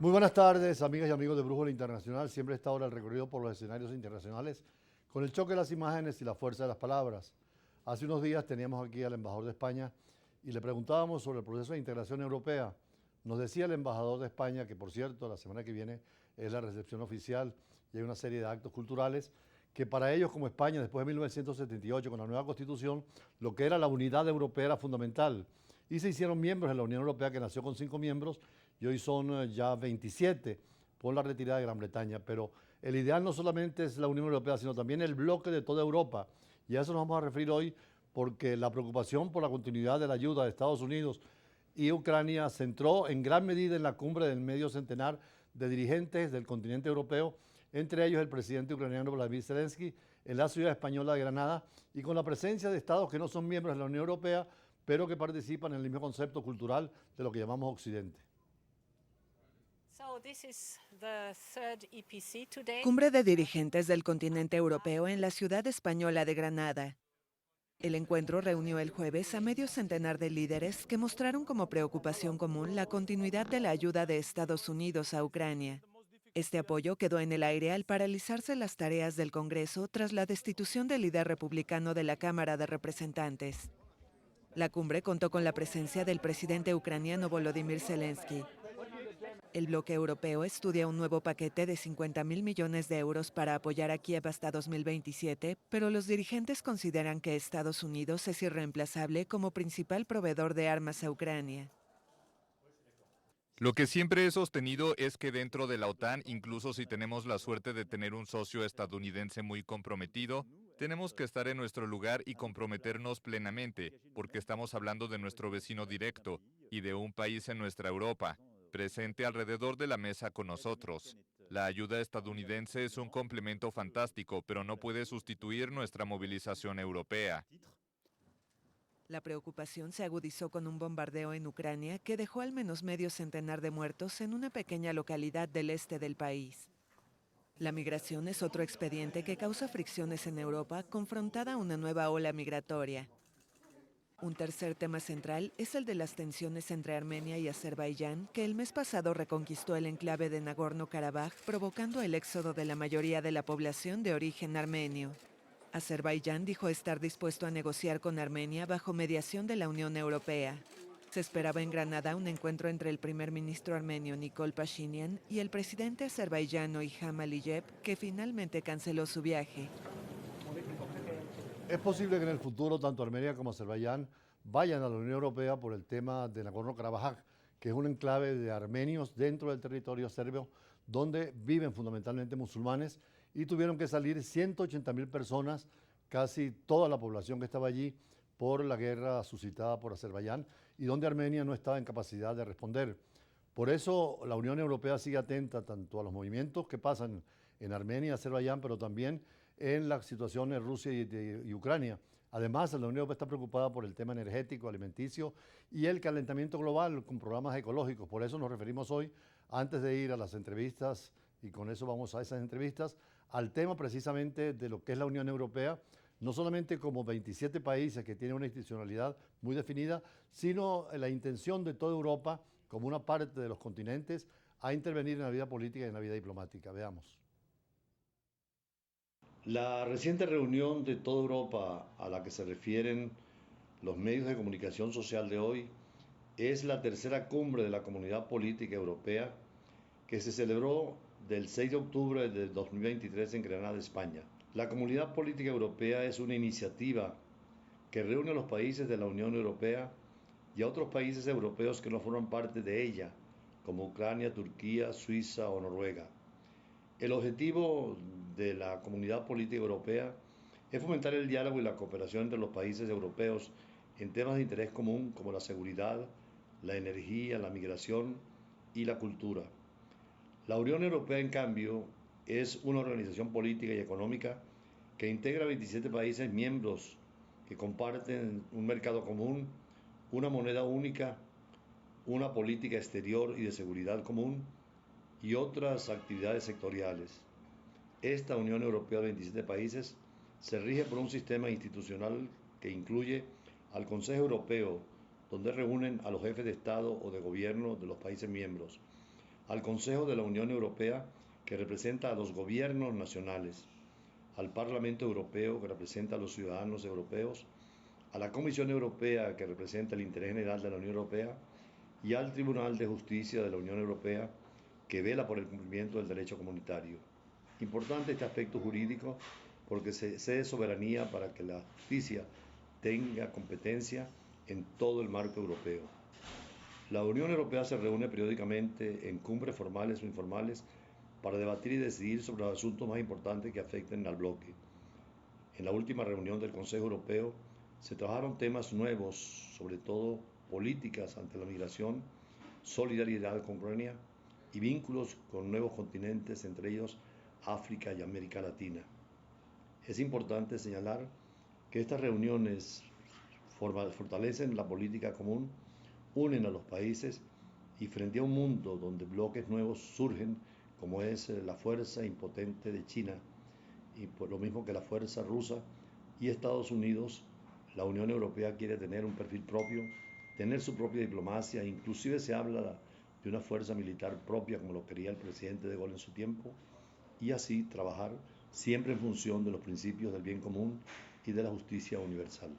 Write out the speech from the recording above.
Muy buenas tardes, amigas y amigos de Brújula Internacional. Siempre está ahora el recorrido por los escenarios internacionales con el choque de las imágenes y la fuerza de las palabras. Hace unos días teníamos aquí al embajador de España y le preguntábamos sobre el proceso de integración europea. Nos decía el embajador de España que, por cierto, la semana que viene es la recepción oficial y hay una serie de actos culturales que para ellos como España, después de 1978, con la nueva Constitución, lo que era la unidad europea era fundamental. Y se hicieron miembros de la Unión Europea, que nació con 5 miembros, y hoy son ya 27 por la retirada de Gran Bretaña. Pero el ideal no solamente es la Unión Europea, sino también el bloque de toda Europa. Y a eso nos vamos a referir hoy porque la preocupación por la continuidad de la ayuda de Estados Unidos y Ucrania se centró en gran medida en la cumbre del medio centenar de dirigentes del continente europeo, entre ellos el presidente ucraniano Vladimir Zelensky, en la ciudad española de Granada, y con la presencia de estados que no son miembros de la Unión Europea, pero que participan en el mismo concepto cultural de lo que llamamos Occidente. Cumbre de dirigentes del continente europeo en la ciudad española de Granada. El encuentro reunió el jueves a medio centenar de líderes que mostraron como preocupación común la continuidad de la ayuda de Estados Unidos a Ucrania. Este apoyo quedó en el aire al paralizarse las tareas del Congreso tras la destitución del líder republicano de la Cámara de Representantes. La cumbre contó con la presencia del presidente ucraniano Volodymyr Zelensky. El bloque europeo estudia un nuevo paquete de 50.000 millones de euros para apoyar a Kiev hasta 2027, pero los dirigentes consideran que Estados Unidos es irreemplazable como principal proveedor de armas a Ucrania. Lo que siempre he sostenido es que dentro de la OTAN, incluso si tenemos la suerte de tener un socio estadounidense muy comprometido, tenemos que estar en nuestro lugar y comprometernos plenamente, porque estamos hablando de nuestro vecino directo y de un país en nuestra Europa, presente alrededor de la mesa con nosotros. La ayuda estadounidense es un complemento fantástico, pero no puede sustituir nuestra movilización europea. La preocupación se agudizó con un bombardeo en Ucrania que dejó al menos medio centenar de muertos en una pequeña localidad del este del país. La migración es otro expediente que causa fricciones en Europa, confrontada a una nueva ola migratoria. Un tercer tema central es el de las tensiones entre Armenia y Azerbaiyán, que el mes pasado reconquistó el enclave de Nagorno-Karabaj, provocando el éxodo de la mayoría de la población de origen armenio. Azerbaiyán dijo estar dispuesto a negociar con Armenia bajo mediación de la Unión Europea. Se esperaba en Granada un encuentro entre el primer ministro armenio Nikol Pashinyan y el presidente azerbaiyano Ilham Aliyev, que finalmente canceló su viaje. Es posible que en el futuro tanto Armenia como Azerbaiyán vayan a la Unión Europea por el tema de Nagorno-Karabaj, que es un enclave de armenios dentro del territorio serbio, donde viven fundamentalmente musulmanes y tuvieron que salir 180.000 personas, casi toda la población que estaba allí, por la guerra suscitada por Azerbaiyán y donde Armenia no estaba en capacidad de responder. Por eso la Unión Europea sigue atenta tanto a los movimientos que pasan en Armenia y Azerbaiyán, pero también en la situación en Rusia y Ucrania. Además, la Unión Europea está preocupada por el tema energético, alimenticio y el calentamiento global con programas ecológicos. Por eso nos referimos hoy, antes de ir a las entrevistas, y con eso vamos a esas entrevistas, al tema precisamente de lo que es la Unión Europea, no solamente como 27 países que tienen una institucionalidad muy definida, sino la intención de toda Europa, como una parte de los continentes, a intervenir en la vida política y en la vida diplomática. Veamos. La reciente reunión de toda Europa a la que se refieren los medios de comunicación social de hoy es la tercera cumbre de la Comunidad Política Europea que se celebró del 6 de octubre de 2023 en Granada, España. La Comunidad Política Europea es una iniciativa que reúne a los países de la Unión Europea y a otros países europeos que no forman parte de ella, como Ucrania, Turquía, Suiza o Noruega. El objetivo de la Comunidad Política Europea es fomentar el diálogo y la cooperación entre los países europeos en temas de interés común como la seguridad, la energía, la migración y la cultura. La Unión Europea, en cambio, es una organización política y económica que integra 27 países miembros que comparten un mercado común, una moneda única, una política exterior y de seguridad común y otras actividades sectoriales. Esta Unión Europea de 27 países se rige por un sistema institucional que incluye al Consejo Europeo, donde reúnen a los jefes de Estado o de Gobierno de los países miembros, al Consejo de la Unión Europea, que representa a los gobiernos nacionales, al Parlamento Europeo, que representa a los ciudadanos europeos, a la Comisión Europea, que representa el interés general de la Unión Europea, y al Tribunal de Justicia de la Unión Europea, que vela por el cumplimiento del derecho comunitario. Importante este aspecto jurídico porque se cede soberanía para que la justicia tenga competencia en todo el marco europeo. La Unión Europea se reúne periódicamente en cumbres formales o informales para debatir y decidir sobre los asuntos más importantes que afecten al bloque. En la última reunión del Consejo Europeo se trabajaron temas nuevos, sobre todo políticas ante la migración, solidaridad con Ucrania y vínculos con nuevos continentes, entre ellos África y América Latina. Es importante señalar que estas reuniones fortalecen la política común, unen a los países y frente a un mundo donde bloques nuevos surgen, como es la fuerza impotente de China y por lo mismo que la fuerza rusa y Estados Unidos, la Unión Europea quiere tener un perfil propio, tener su propia diplomacia, inclusive se habla de una fuerza militar propia como lo quería el presidente de Gaulle en su tiempo, y así trabajar siempre en función de los principios del bien común y de la justicia universal.